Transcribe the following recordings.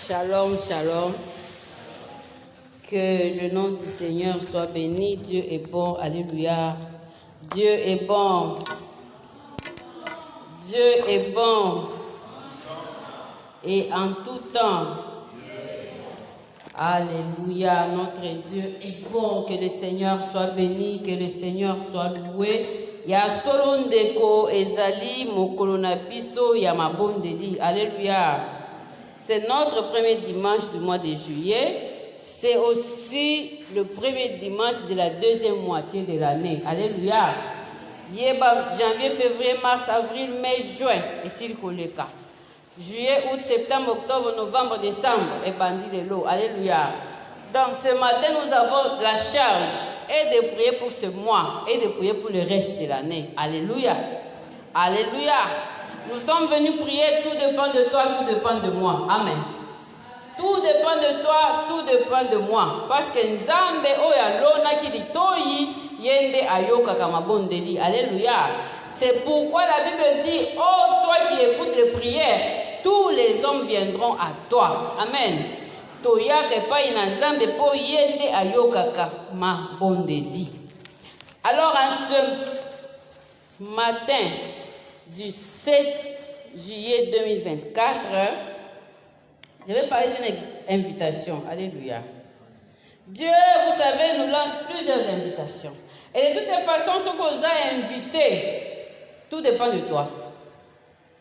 Shalom, shalom. Que le nom du Seigneur soit béni. Dieu est bon. Alléluia. Dieu est bon. Dieu est bon. Et en tout temps. Alléluia. Notre Dieu est bon. Que le Seigneur soit béni. Que le Seigneur soit loué. Ya solo ndeko ezali mokolo na biso ya mabondeli. Alléluia. C'est notre premier dimanche du mois de juillet. C'est aussi le premier dimanche de la deuxième moitié de l'année. Alléluia. Yeba janvier, février, mars, avril, mai, juin. Et s'il le cas. Juillet, août, septembre, octobre, novembre, décembre. Et bandit de l'eau. Alléluia. Donc ce matin, nous avons la charge et de prier pour ce mois et de prier pour le reste de l'année. Alléluia. Alléluia. Nous sommes venus prier, tout dépend de toi, tout dépend de moi. Amen. Tout dépend de toi, tout dépend de moi. Parce que Nzambe oya lona kilitoyi yende ayoka kamabondeli. Alléluia. C'est pourquoi la Bible dit, oh toi qui écoutes les prières, tous les hommes viendront à toi. Amen. Toyake pa ina Nzambe po yende ayoka kamabondeli. Alors en ce matin du 7 juillet 2024, je vais parler d'une invitation. Alléluia. Dieu, vous savez, nous lance plusieurs invitations. Et de toutes les façons, ce qu'on a invité, tout dépend de toi.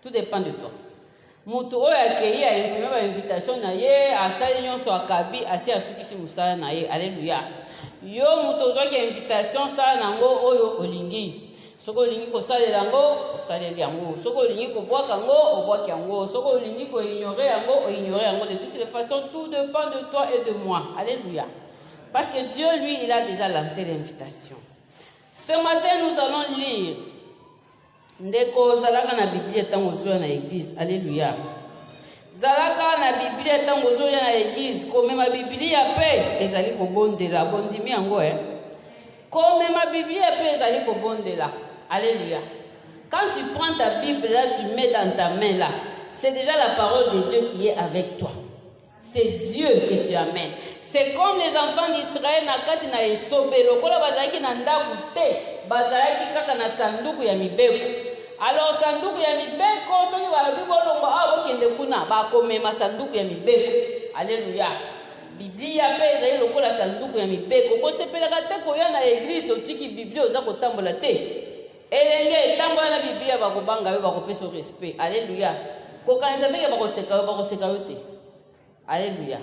Tout dépend de toi. Mutu oyo accueilli a imprimé ma invitation na ye, asali nyonso akabi, asi asukisi musala na ye. Alléluia. Yo mutu ozwaki invitation sala nango oyo olingi. Soko olingi kosalela yango, osaleli yango. Soko olingi kobwaka yango, obwaki yango. Soko olingi ko-ignorer yango, o-ignorer yango. De toutes les façons, tout dépend de toi et de moi. Alléluia. Parce que Dieu, lui, il a déjà lancé l'invitation. Ce matin, nous allons lire ndeko zalaka na Bible tango ozoya na église. Alléluia. Zalaka na Bible tango ozoya na église, komema Biblia pe ezali kobondela, bondimi yango komema Biblia pe ezali kobondela. Alléluia. Quand tu prends ta Bible là, tu mets dans ta main là, c'est déjà la parole de Dieu qui est avec toi. C'est Dieu que tu amènes. C'est comme les enfants d'Israël na kati na esobe lokola bazalaki na ndaku te, bazalaki kaka na sanduku ya mibeko. Alors sanduku ya mibeko soki balobi bolongo awa bokende kuna bakomema sanduku ya mibeko. Alléluia. Biblia pe ezali lokola sanduku ya mibeko. Kosepelaka te koya na église otiki Biblia oza kotambola te. Elenge etambola na Biblia bakobanga yo bakopesa respect. Alléluia. Kokanisa te bakoseka yo te. Alléluia.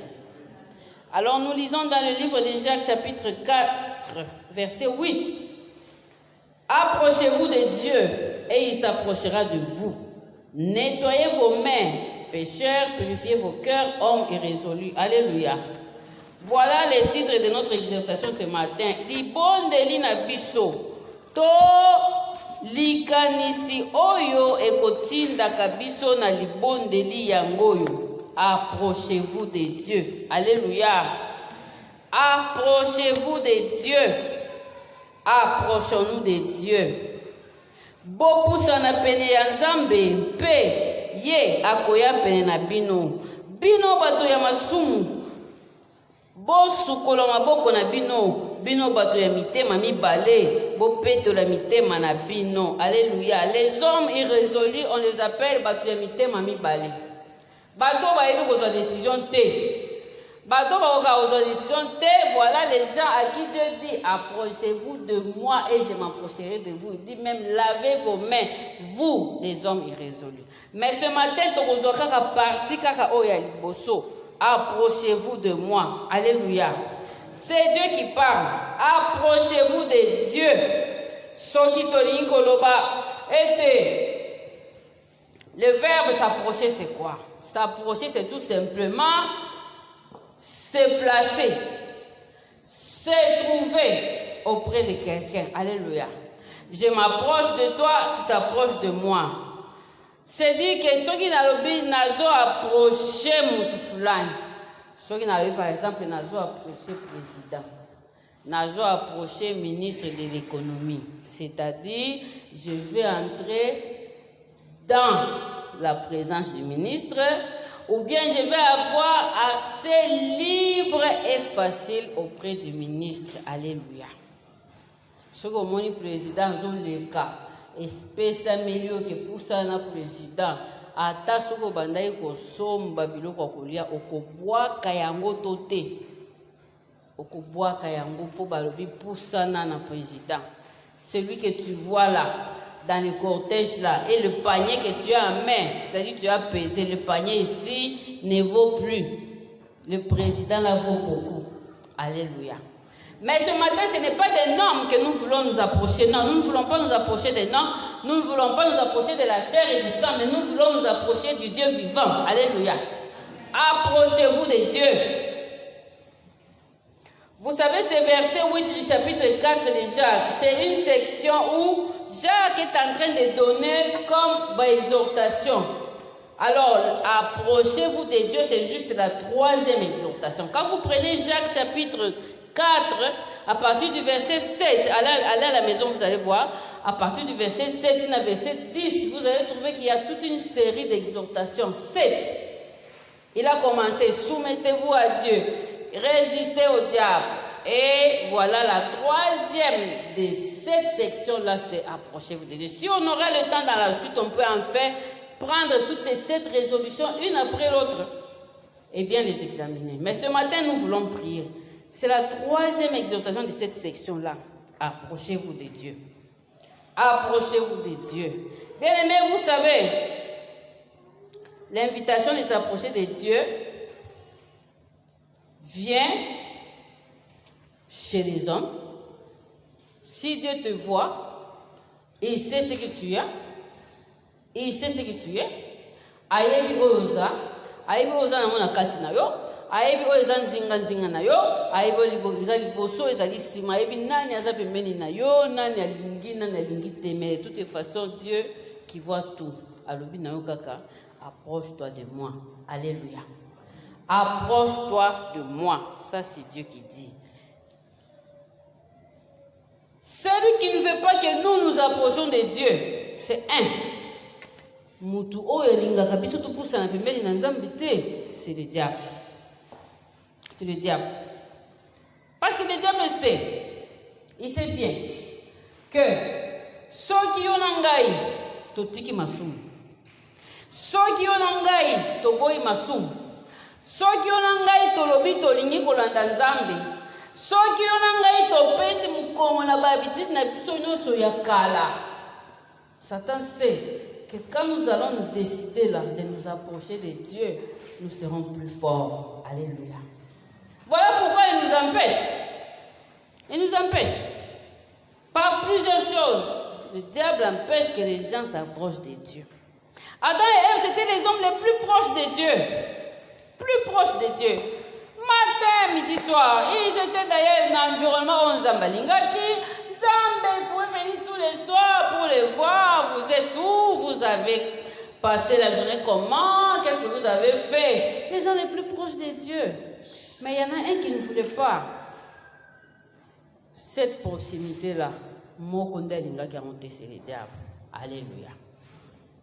Alors nous lisons dans le livre de Jacques chapitre 4 verset 8. Approchez-vous de Dieu et il s'approchera de vous. Nettoyez vos mains, pécheurs, purifiez vos cœurs, hommes irrésolus. Alléluia. Voilà les titres de notre exhortation ce matin. Libondeli na biso. To likanisi oyo ekotinda kabiso na libondeli yangoyo. Approchez-vous de Dieu. Alléluia. Approchez-vous de Dieu. Approchons-nous de Dieu. Bopusana pene ya Nzambe mpe ye akoya pene na bino. Bino bato ya masumu. Bosukola maboko na bino. Bino bato ya mitema mibale. Bopetola mitema na bino. Alléluia. Les hommes irrésolus, on les appelle bato ya mitema mibale. Bato bayebi kozwa décision te. Bato bakoka kozwa décision te. Voilà les gens à qui Dieu dit approchez-vous de moi et je m'approcherai de vous. Il dit même lavez vos mains, vous les hommes irrésolus. Mais ce matin tokozwa kaka parti kaka oya liboso. Approchez-vous de moi. Alléluia. C'est Dieu qui parle. Approchez-vous de Dieu. Soki tolingi koloba ete. Le verbe s'approcher c'est quoi? S'approcher, c'est tout simplement se placer, se trouver auprès de quelqu'un. Alléluia. Je m'approche de toi, tu t'approches de moi. C'est dire que ceux qui n'ont pas approché mon fulani, ceux qui n'ont par exemple n'a approché président, n'a approché ministre de l'économie. C'est-à-dire, je vais entrer dans la présence du ministre, ou bien je vais avoir accès libre et facile auprès du ministre. Alléluia. Ce que mon président a le cas, espèce améliorée qui pour ça na président, ata soko bandai ko somba biloko kolia okobwa kayango tote. Okobwa kayango po balobi pour ça na président. Celui que tu vois là, dans le cortège là, et le panier que tu as en main, c'est-à-dire tu as pesé, le panier ici ne vaut plus. Le président là vaut beaucoup. Alléluia. Mais ce matin, ce n'est pas des normes que nous voulons nous approcher. Non, nous ne voulons pas nous approcher des normes. Nous ne voulons pas nous approcher de la chair et du sang, mais nous voulons nous approcher du Dieu vivant. Alléluia. Approchez-vous de Dieu. Vous savez, c'est verset 8 du chapitre 4 de Jacques. C'est une section où Jacques est en train de donner comme exhortation. Alors, approchez-vous de Dieu, c'est juste la troisième exhortation. Quand vous prenez Jacques chapitre 4, à partir du verset 7, allez à la maison, vous allez voir, à partir du verset 7 à verset 10, vous allez trouver qu'il y a toute une série d'exhortations. 7. Il a commencé, soumettez-vous à Dieu. Résister au diable. Et voilà la troisième de cette section-là, c'est approchez-vous de Dieu. Si on aura le temps dans la suite, on peut en fait prendre toutes ces 7 résolutions, une après l'autre, et bien les examiner. Mais ce matin, nous voulons prier. C'est la troisième exhortation de cette section-là. Approchez-vous de Dieu. Approchez-vous de Dieu. Bien-aimés, vous savez, l'invitation de s'approcher de Dieu vient chez les hommes. Si Dieu te voit, il sait ce que tu as, il sait ce que tu es. Ayebi oza na mona kati na yo, ayebi oza nzinga na yo, ayebi liboza liboso ezali sima, ayebi nani aza pembeni na yo, nani alingi te, mais de toute façon Dieu qui voit tout. Alobi na yo kaka, approche-toi de moi. Alléluia. Approche-toi de moi. Ça, c'est Dieu qui dit. Celui qui ne veut pas que nous nous approchions de Dieu, c'est c'est le diable. C'est le diable. Parce que le diable sait, il sait bien que ceux qui ont engaï, totiki masum. Ceux qui ont engaï, toboy masum. Soki onangai tolobi tolingi kolanda nzambe. Soki onangai topesi mukomo na babitite na biso nyonso ya kala. Satan sait que quand nous allons nous décider là de nous approcher de Dieu, nous serons plus forts. Alléluia. Voilà pourquoi il nous empêche. Il nous empêche. Par plusieurs choses. Le diable empêche que les gens s'approchent de Dieu. Adam et Ève, c'était les hommes les plus proches de Dieu. Plus proche de Dieu. Matin, midi, soir. Ils étaient d'ailleurs dans l'environnement où on Zambalingaki. Zambé pouvait venir tous les soirs pour les voir. Vous êtes où? Vous avez passé la journée comment? Qu'est-ce que vous avez fait? Les gens les plus proches de Dieu. Mais il y en a un qui ne voulait pas cette proximité-là. Mokonda Lingaki a monté, c'est le diable. Alléluia.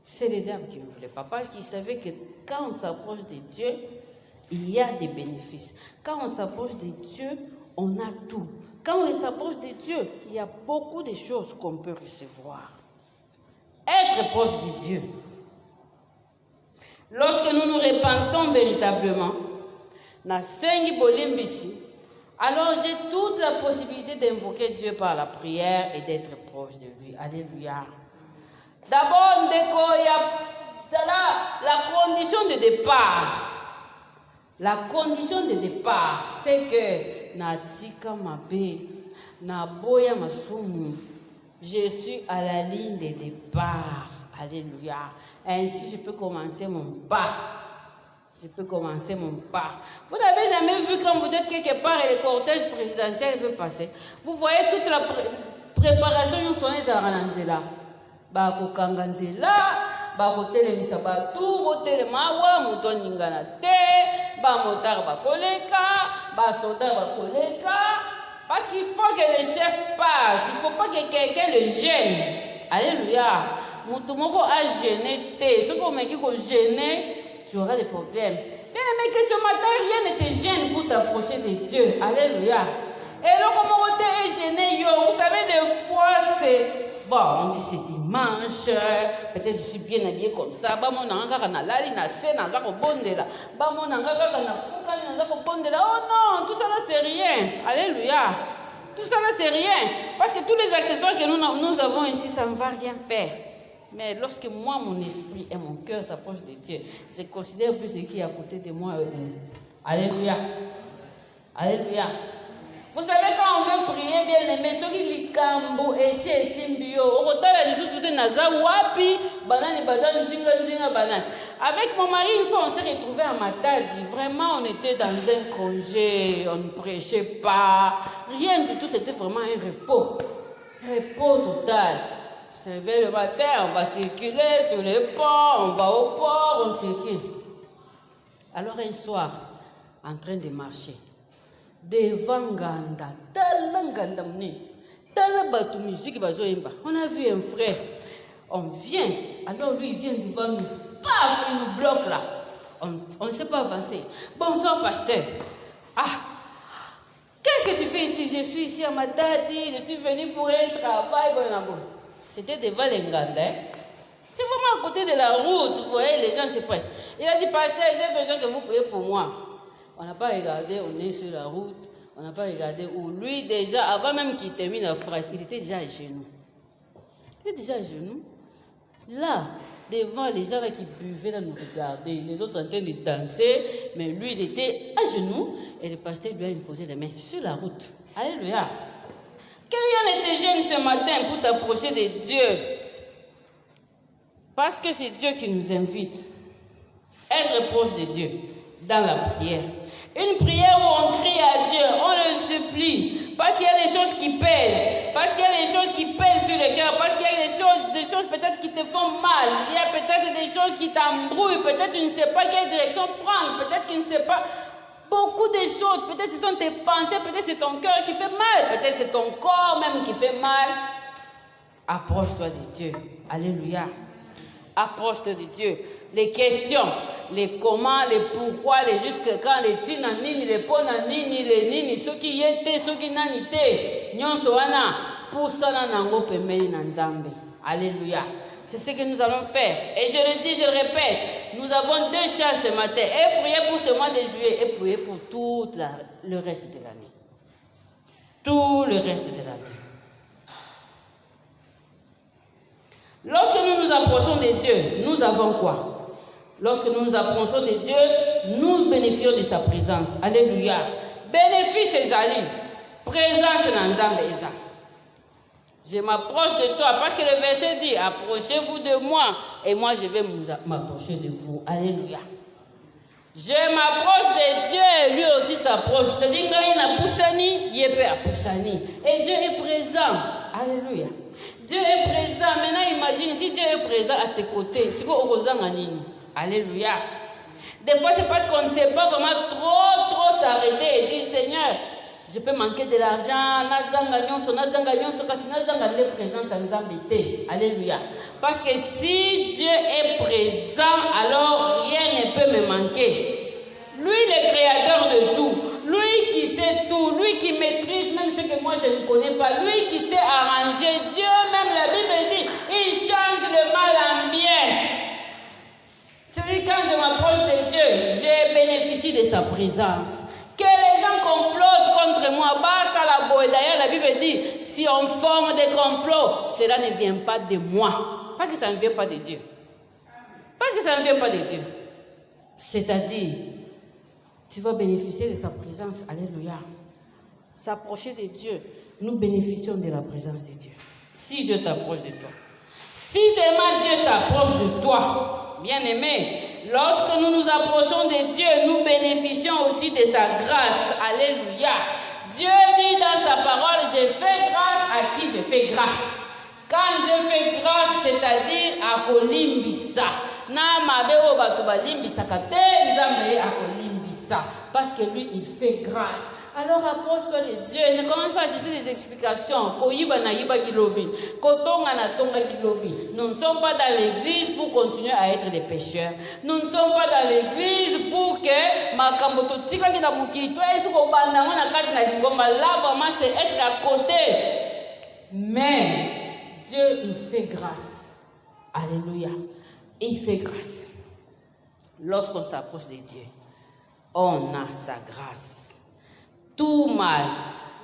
C'est le diable qui ne voulait pas. Parce qu'il savait que quand on s'approche de Dieu, il y a des bénéfices. Quand on s'approche de Dieu, on a tout. Quand on s'approche de Dieu, il y a beaucoup de choses qu'on peut recevoir. Être proche de Dieu. Lorsque nous nous repentons véritablement, alors j'ai toute la possibilité d'invoquer Dieu par la prière et d'être proche de lui. Alléluia. D'abord, la condition de départ. La condition de départ, c'est que Natika Mabe, Naboya Masumu, je suis à la ligne de départ. Alléluia. Ainsi, je peux commencer mon pas. Je peux commencer mon pas. Vous n'avez jamais vu quand vous êtes quelque part et le cortège présidentiel veut passer. Vous voyez toute la préparation, nous sommes à Ranzela. Bako Kanganzela, Bako Telemisa Batu, Botelemawa, Mouton Ninganate, Bamotar Bakoleka, Basotar Bakoleka. Parce qu'il faut que le chef passe. Il ne faut pas que quelqu'un le gêne. Alléluia. Moutoumoko a gêné. Ce qu'on m'a dit qu'on gêné. tu auras des problèmes. Bien aimé, que ce matin, rien ne te gêne pour t'approcher de Dieu. Alléluia. Et là, comme on est gêné, vous savez, des fois, c'est... Bon, on dit c'est dimanche, peut-être je suis bien habillé comme ça. Bah, mon angaka na lali na se na zako bondela. Bah, mon angaka na fuka na zako bondela. Oh non, tout ça là c'est rien. Alléluia. Tout ça là c'est rien. Parce que tous les accessoires que nous avons ici, ça ne va rien faire. Mais lorsque moi, mon esprit et mon cœur s'approchent de Dieu, je considère que ce qui est à côté de moi est heureux. Alléluia. Alléluia. Vous savez, quand on veut prier, bien aimé, ceux qui likambo, esi simbio, au retour il y a des choses naza wapi, banane, banane, zinga, banane. Avec mon mari, une fois, on s'est retrouvés à Matadi. Vraiment, on était dans un congé, on ne prêchait pas, rien du tout, c'était vraiment un repos. Repos total. On se réveille le matin, on va circuler sur les ponts, on va au port, on circule. Alors un soir, en train de marcher, devant Ganda, on a vu un frère, on vient, alors lui il vient devant nous, paf, il nous bloque là, on ne sait pas avancer. Bonsoir pasteur. Ah, qu'est-ce que tu fais ici? Je suis ici à Matadi, je suis venu pour un travail. C'était devant les Nganda. C'est vraiment à côté de la route, vous voyez, les gens se pressent. Il a dit, pasteur, j'ai besoin que vous priez pour moi. On n'a pas regardé, on est sur la route, on n'a pas regardé où. Lui, déjà, avant même qu'il termine la phrase, il était déjà à genoux. Il était déjà à genoux. Là, devant les gens là qui buvaient, là, nous regardaient. Les autres en train de danser, mais lui, il était à genoux. Et le pasteur lui a imposé les mains sur la route. Alléluia. Quelqu'un était jeune ce matin pour t'approcher de Dieu. Parce que c'est Dieu qui nous invite. Être proche de Dieu dans la prière. Une prière où on crie à Dieu, on le supplie. Parce qu'il y a des choses qui pèsent. Parce qu'il y a des choses qui pèsent sur le cœur. Parce qu'il y a des choses peut-être qui te font mal. Il y a peut-être des choses qui t'embrouillent. Peut-être tu ne sais pas quelle direction prendre. Peut-être tu ne sais pas... Beaucoup de choses, peut-être ce sont tes pensées, peut-être c'est ton cœur qui fait mal, peut-être c'est ton corps même qui fait mal. Approche-toi de Dieu. Alléluia. Approche-toi de Dieu. Les questions, les comment, les pourquoi, les jusque quand, les tinanini, les ponanini, les nini, ceux qui étaient, ceux qui n'étaient, nyonso wana, pour ça nango pemeli nanzambe. Alléluia. C'est ce que nous allons faire. Et je le dis, je le répète, nous avons 2 charges ce matin. Et prier pour ce mois de juillet et prier pour tout le reste de l'année. Tout le reste de l'année. Lorsque nous nous approchons de Dieu, nous avons quoi? Lorsque nous nous approchons de Dieu, nous bénéficions de sa présence. Alléluia. Bénéfice ezali. Présence dans Nzambe eza. Je m'approche de toi parce que le verset dit, approchez-vous de moi et moi je vais m'approcher de vous. Alléluia. Je m'approche de Dieu, lui aussi s'approche. C'est-à-dire qu'il y a poussani, il peut à poussani. Et Dieu est présent. Alléluia. Dieu est présent. Maintenant imagine, si Dieu est présent à tes côtés, c'est quoi au Alléluia. Des fois c'est parce qu'on ne sait pas vraiment trop s'arrêter et dire, Seigneur, je peux manquer de l'argent, alléluia. Parce que si Dieu est présent, alors rien ne peut me manquer. Lui, le créateur de tout, lui qui sait tout, lui qui maîtrise même ce que moi je ne connais pas, lui qui sait arranger, Dieu même, la Bible dit, il change le mal en bien. C'est-à-dire quand je m'approche de Dieu, je bénéficie de sa présence. Que les gens complotent contre moi, ça la boue. D'ailleurs, la Bible dit, si on forme des complots, cela ne vient pas de moi. Parce que ça ne vient pas de Dieu. Parce que ça ne vient pas de Dieu. C'est-à-dire, tu vas bénéficier de sa présence. Alléluia. S'approcher de Dieu, nous bénéficions de la présence de Dieu. Si Dieu t'approche de toi. Si seulement Dieu s'approche de toi, bien-aimé, lorsque nous nous approchons de Dieu, nous bénéficions aussi de sa grâce. Alléluia. Dieu dit dans sa parole, je fais grâce à qui je fais grâce. Quand Dieu fait grâce, c'est-à-dire à kolimbisa. Na mabe o batu balimbisa kate nzambe a kolimbisa. parce que lui, il fait grâce. Alors approche-toi de Dieu. Ne commence pas à chercher des explications. Nous ne sommes pas dans l'église pour continuer à être des pécheurs. Nous ne sommes pas dans l'église pour que là, vraiment, c'est être à côté. Mais Dieu, il fait grâce. Alléluia. Il fait grâce. Lorsqu'on s'approche de Dieu, on a sa grâce. Tout mal,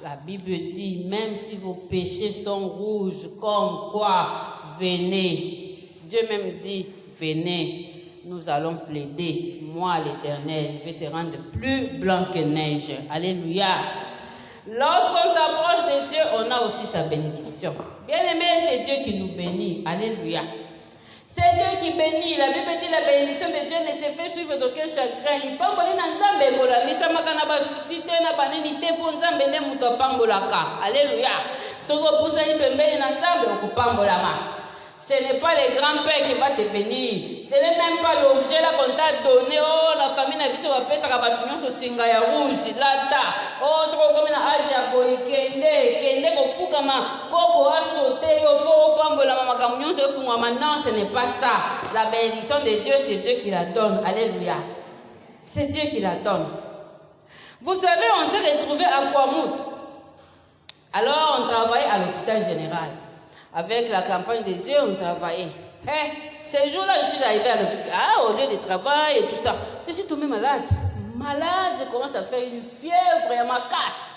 la Bible dit, même si vos péchés sont rouges, comme quoi, venez. Dieu même dit, venez, nous allons plaider. Moi, l'Éternel, je vais te rendre plus blanc que neige. Alléluia. Lorsqu'on s'approche de Dieu, on a aussi sa bénédiction. Bien-aimé, c'est Dieu qui nous bénit. Alléluia. C'est Dieu qui bénit. La Bible dit la bénédiction de Dieu ne se fait suivre d'aucun chagrin. Il peut aller dans Nzambe kola. Ni sama kana ba susciter na baneni te pour Nzambe ne muto pambolaka. Alléluia. Soko pousa ni pembeni na Nzambe okupambola ma. Ce n'est pas le grand-père qui va te bénir. Ce n'est même pas l'objet là qu'on t'a donné. Oh, la famille n'a pas pu se faire sur singa ya rouge. Là, oh, c'est comme une âge à boy. Kende, kofukama, koko a sauté, koko pambola mama camion se fuma. Maintenant, ce n'est pas ça. La bénédiction de Dieu, c'est Dieu qui la donne. Alléluia. C'est Dieu qui la donne. Vous savez, on s'est retrouvés à Kouamout. Alors, on travaillait à l'hôpital général. Avec la campagne des yeux, on travaillait. Ces jours-là, je suis arrivée à au lieu de travail et tout ça. Je suis tombée malade. Malade, je commence à faire une fièvre et ma casse.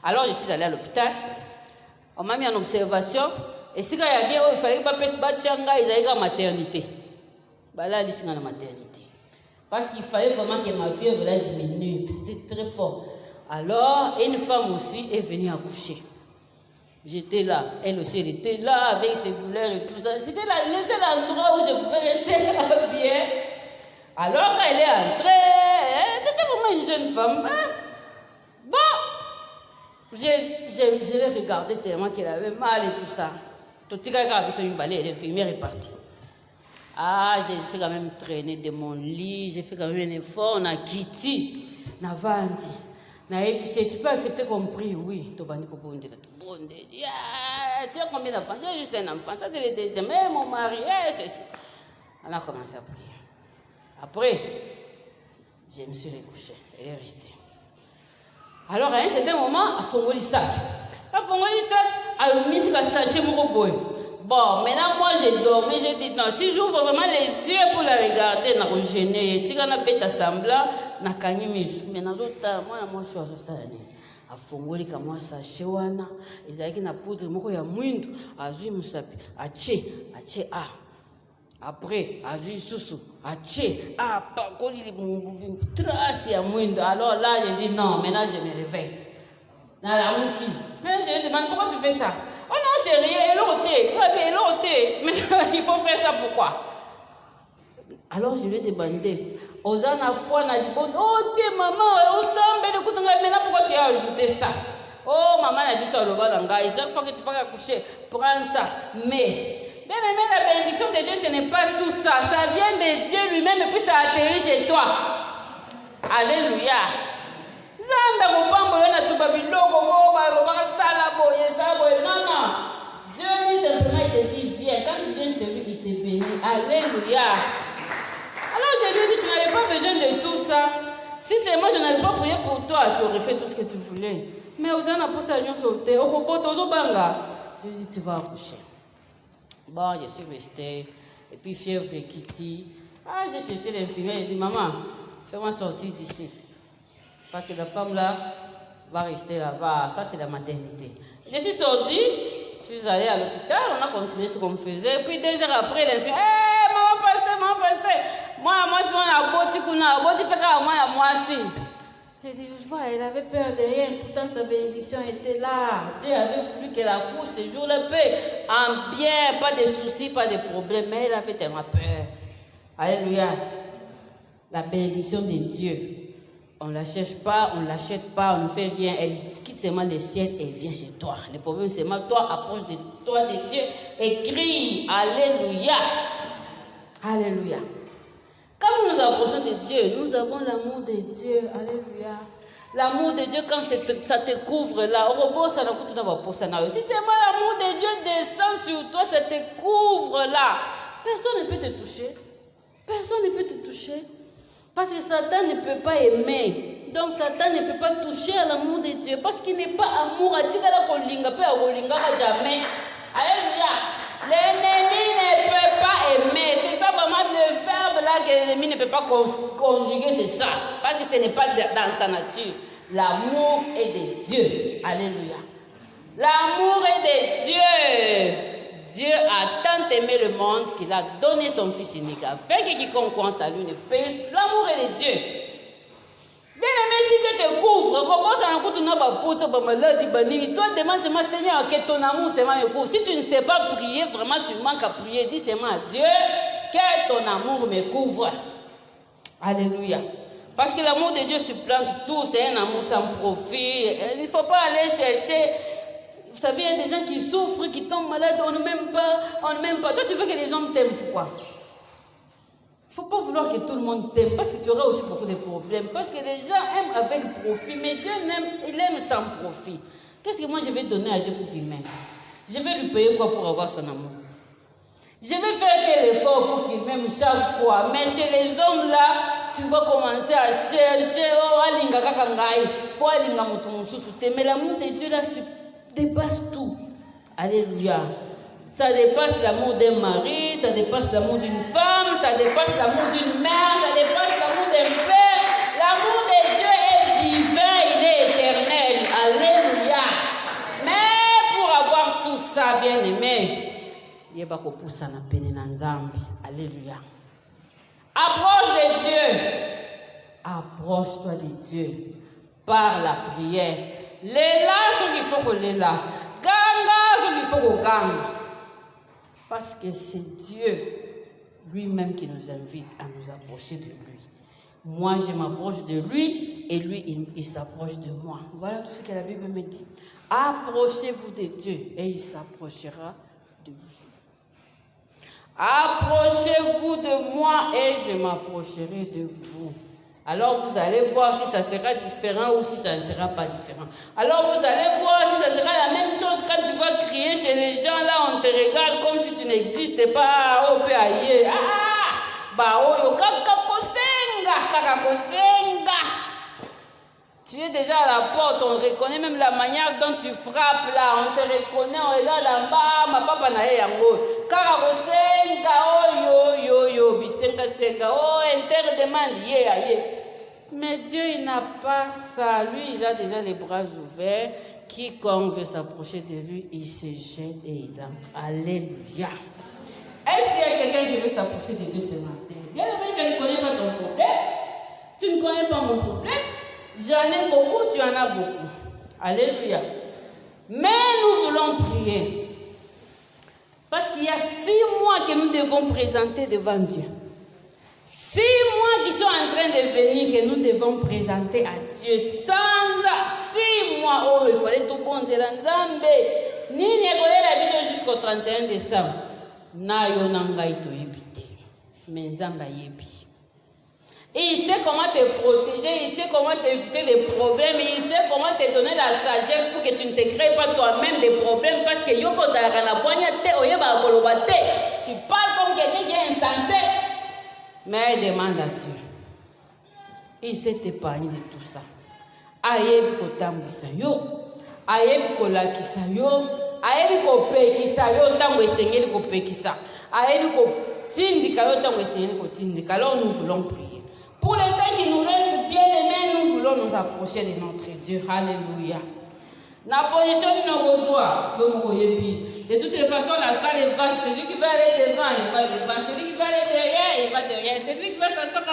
Alors, je suis allée à l'hôpital. On m'a mis en observation. Et si il fallait pas faire Bachanga, ils allaient à la maternité. Là, ils sont à la maternité. Parce qu'il fallait vraiment que ma fièvre là diminue. C'était très fort. Alors, une femme aussi est venue accoucher. J'étais là, elle aussi elle était là avec ses douleurs et tout ça. C'était le seul endroit où je pouvais rester bien. Alors quand elle est entrée, c'était vraiment une jeune femme. Bon, je l'ai regardée tellement qu'elle avait mal et tout ça. L'infirmière est partie. Ah, j'ai fait quand même traîner de mon lit, j'ai fait quand même un effort, on a quitté, on a vendu. Tu peux accepter qu'on prie, oui. Tu as combien d'enfants? J'ai juste un enfant, ça c'est le deuxième. Mais mon mari, ceci. On a commencé à prier. Après, je me suis recouchée. Elle est restée. Alors, à un certain moment, elle a fait le sac. Elle a fait le sac, elle a mis le sachet mon boy. Bon, maintenant, moi, j'ai dormi, j'ai dit non. Si j'ouvre vraiment les yeux pour la regarder, je vais gêner. Si on a fait semblant, na kanyimishu mais nazota mwana mwasi azosala afongoli kamwa sachet wana ezalaki na poudre moko ya mwindu azwi musapi ache après azwi susu ache pakoli trace ya mwindu. Alors là j'ai dit non, maintenant je me réveille dans la mouki. Mais je lui demande pourquoi tu fais ça. Oh non, c'est rien, elle est ôtée. Mais il faut faire ça pourquoi? Alors je lui ai demandé Osana foi na libonde. Oh, t'es maman, Osambe de Koutanga, maintenant pourquoi tu as ajouté ça? Oh, maman a dit ça au Lobananga, chaque fois que tu pars à coucher, prends ça. Mais, bien aimé, la bénédiction de Dieu, ce n'est pas tout ça. Ça vient de Dieu lui-même et puis ça atterrit chez toi. Alléluia. Non. Dieu lui simplement, il te dit, viens. Quand tu viens chez lui, il te bénit. Alléluia. Alors je lui ai dit, tu n'avais pas besoin de tout ça. Si c'est moi, je n'avais pas prié pour toi, tu aurais fait tout ce que tu voulais. Mais aux gens pour ça, ils ont sauté. Je lui ai dit, tu vas accoucher. Bon, je suis restée. Et puis fièvre et Kitty. J'ai cherché l'infirmière, j'ai dit, maman, fais-moi sortir d'ici. Parce que la femme là va rester là-bas. Ça, c'est la maternité. Je suis sortie, je suis allée à l'hôpital, on a continué ce qu'on faisait. Et puis 2 heures après, l'infirmière, maman pasteur. Moi, tu vois, j'ai dit, je vois, elle avait peur de rien. Pourtant, sa bénédiction était là. Dieu avait voulu qu'elle accouche ce jour-là, en bien, pas de soucis, pas de problèmes. Mais elle avait tellement peur. Alléluia. La bénédiction de Dieu. On ne la cherche pas, on ne l'achète pas, on ne fait rien. Elle quitte seulement le ciel et vient chez toi. Le problème, c'est seulement toi, approche de toi, de Dieu, et crie. Alléluia. Alléluia. Quand nous nous rapprochons de Dieu, nous avons l'amour de Dieu. Alléluia. L'amour de Dieu, quand ça te couvre là, si seulement l'amour de Dieu descend sur toi, ça te couvre là, personne ne peut te toucher. Personne ne peut te toucher. Parce que Satan ne peut pas aimer. Donc Satan ne peut pas toucher à l'amour de Dieu. Parce qu'il n'est pas amour. Jamais. Alléluia. L'ennemi ne peut pas aimer. C'est ça vraiment le verbe là que l'ennemi ne peut pas conjuguer, c'est ça. Parce que ce n'est pas dans sa nature. L'amour est de Dieu. Alléluia. L'amour est de Dieu. Dieu a tant aimé le monde qu'il a donné son Fils unique afin que quiconque croit à lui ne périsse. L'amour est de Dieu. Bien-aimé, si Dieu te couvre, toi demande seulement, Seigneur, que ton amour seulement me couvre. Si tu ne sais pas prier, vraiment tu manques à prier, dis seulement à Dieu que ton amour me couvre. Alléluia. Parce que l'amour de Dieu supplante tout, c'est un amour sans profit. Il ne faut pas aller chercher. Vous savez, il y a des gens qui souffrent, qui tombent malades, on ne m'aime pas. Toi, tu veux que les gens t'aiment, pourquoi? Il ne faut pas vouloir que tout le monde t'aime, parce que tu auras aussi beaucoup de problèmes. Parce que les gens aiment avec profit, mais Dieu il aime sans profit. Qu'est-ce que moi je vais donner à Dieu pour qu'il m'aime? Je vais lui payer quoi pour avoir son amour? Je vais faire quel effort pour qu'il m'aime chaque fois? Mais chez les hommes là, tu vas commencer à chercher, mais l'amour de Dieu là, dépasse tout. Alléluia. Ça dépasse l'amour d'un mari, ça dépasse l'amour d'une femme, ça dépasse l'amour d'une mère, ça dépasse l'amour d'un père. L'amour de Dieu est divin, il est éternel. Alléluia. Mais pour avoir tout ça, bien aimé, alléluia. Approche de Dieu. Approche-toi de Dieu par la prière. Les là, il faut que les là. Ganga, il faut que ganga. Parce que c'est Dieu lui-même qui nous invite à nous approcher de lui. Moi, je m'approche de lui et lui, il s'approche de moi. Voilà tout ce que la Bible me dit. Approchez-vous de Dieu et il s'approchera de vous. Approchez-vous de moi et je m'approcherai de vous. Alors vous allez voir si ça sera différent ou si ça ne sera pas différent. Alors vous allez voir si ça sera la même chose quand tu vas crier chez les gens. Là, on te regarde comme si tu n'existais pas. Tu es déjà à la porte, on reconnaît même la manière dont tu frappes là. On te reconnaît, on regarde en bas. Ma papa n'a rien. Mais Dieu, il n'a pas ça. Lui, il a déjà les bras ouverts. Quiconque veut s'approcher de lui, il se jette et il entre. Alléluia. Est-ce qu'il y a quelqu'un qui veut s'approcher de Dieu ce matin? Bien aimé, je ne connais pas ton problème. Tu ne connais pas mon problème. J'en ai beaucoup, tu en as beaucoup. Alléluia. Mais nous voulons prier. Parce qu'il y a 6 mois que nous devons présenter devant Dieu. 6 mois qui sont en train de venir, que nous devons présenter à Dieu. Sans 6 mois, oh, il fallait tout bon dire en Zambé. Ni négoler la vision jusqu'au 31 décembre. Na yo nangai to yebite. Mais Zamba yebi. Et il sait comment te protéger, il sait comment t'éviter les problèmes, il sait comment te donner la sagesse pour que tu ne te crées pas toi-même des problèmes. Parce que tu parles comme quelqu'un qui est insensé. Mais demande à Dieu. Il s'est épargné de tout ça. Ayebi ko tambisa yo, ayebi ko lakisa yo, ayebi ko pekisa yo tango esengeli ko pekisa, ayebi ko tindika yo tango esengeli ko tindika. Alors nous voulons prier. Pour le temps qui nous reste, bien aimés, nous voulons nous approcher de notre Dieu. Alléluia. La position de nos rejoints, de toutes les façons, la salle est vaste. Celui qui va aller devant, il va devant. Celui qui va aller derrière, il va derrière. Celui qui va s'asseoir